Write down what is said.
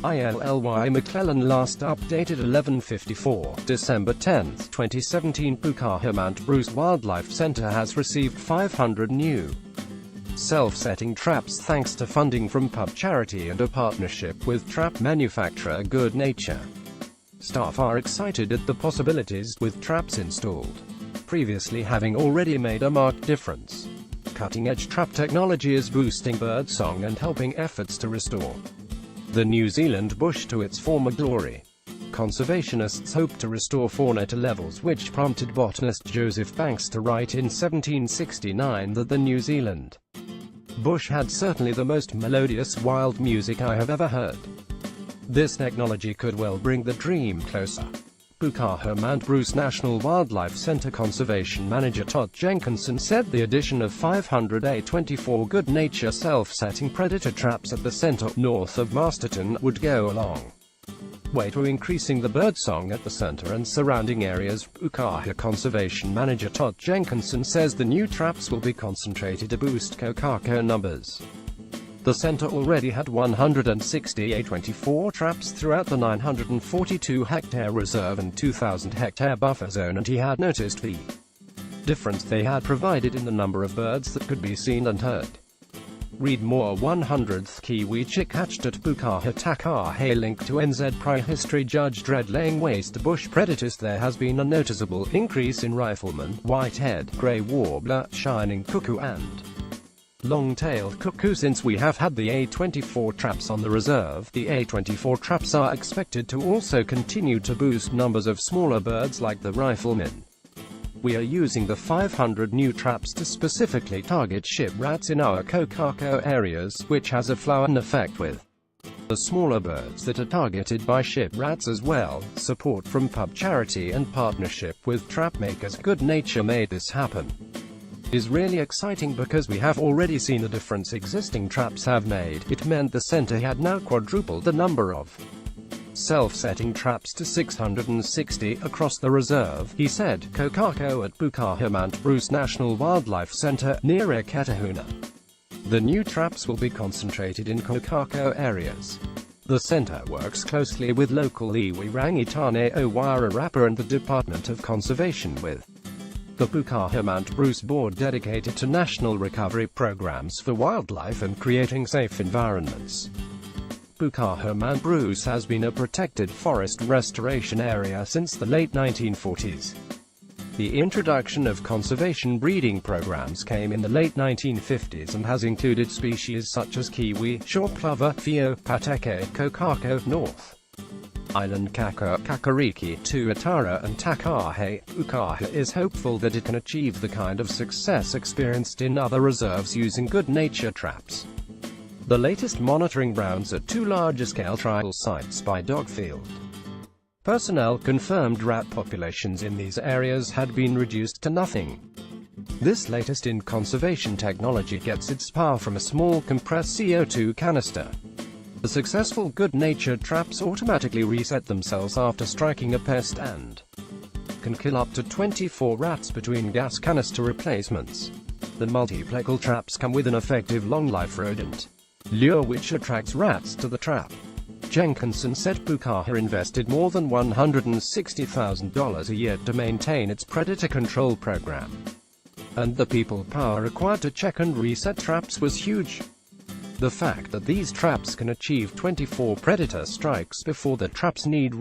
ILLY McClellan last updated 11:54, December 10, 2017. Pūkaha Mount Bruce Wildlife Center has received 500 new self-setting traps thanks to funding from pub charity and a partnership with trap manufacturer Good Nature. Staff are excited at the possibilities with traps installed, previously having already made a marked difference. Cutting-edge trap technology is boosting birdsong and helping efforts to restore the New Zealand bush to its former glory. Conservationists hope to restore fauna to levels which prompted botanist Joseph Banks to write in 1769 that the New Zealand bush had certainly the most melodious wild music I have ever heard. This technology could well bring the dream closer. Pūkaha Mount Bruce National Wildlife Center Conservation Manager Todd Jenkinson said the addition of 500 A24 Good Nature self-setting predator traps at the center, north of Masterton, would go a long way to increasing the birdsong at the center and surrounding areas. Pūkaha Conservation Manager Todd Jenkinson says the new traps will be concentrated to boost kokako numbers. The center already had 160 A24 traps throughout the 942-hectare reserve and 2,000-hectare buffer zone, and he had noticed the difference they had provided in the number of birds that could be seen and heard. Read more. 100th Kiwi chick hatched at Pūkaha Takahe. Link to NZ Pri History. Judge Dredd laying waste to bush predators. There has been a noticeable increase in rifleman, whitehead, grey warbler, shining cuckoo and long-tailed cuckoo since we have had the A24 traps on the reserve. The A24 traps are expected to also continue to boost numbers of smaller birds like the riflemen. We are using the 500 new traps to specifically target ship rats in our kokako areas, which has a flow-on effect with the smaller birds that are targeted by ship rats as well. Support from pub charity and partnership with trap makers Good Nature made this happen. Is really exciting because we have already seen the difference existing traps have made. It meant the center had now quadrupled the number of self-setting traps to 660 across the reserve, he said. Kokako at Pūkaha Mount Bruce National Wildlife Center, near Eketahuna. The new traps will be concentrated in kokako areas. The center works closely with local iwi Rangitane o Wairarapa and the Department of Conservation with the Pūkaha Mount Bruce Board, dedicated to national recovery programs for wildlife and creating safe environments. Pūkaha Mount Bruce has been a protected forest restoration area since the late 1940s. The introduction of conservation breeding programs came in the late 1950s and has included species such as kiwi, shore plover, whio, pateke, kokako, North Island kaka, kakariki, tuatara and takahe. Pūkaha is hopeful that it can achieve the kind of success experienced in other reserves using Good Nature traps. The latest monitoring rounds at two larger-scale trial sites by Dogfield personnel confirmed rat populations in these areas had been reduced to nothing. This latest in conservation technology gets its power from a small compressed CO2 canister. The successful Good Nature traps automatically reset themselves after striking a pest and can kill up to 24 rats between gas canister replacements. The multiplecal traps come with an effective long-life rodent lure which attracts rats to the trap. Jenkinson said Pūkaha invested more than $160,000 a year to maintain its predator control program, and the people power required to check and reset traps was huge. The fact that these traps can achieve 24 predator strikes before the traps need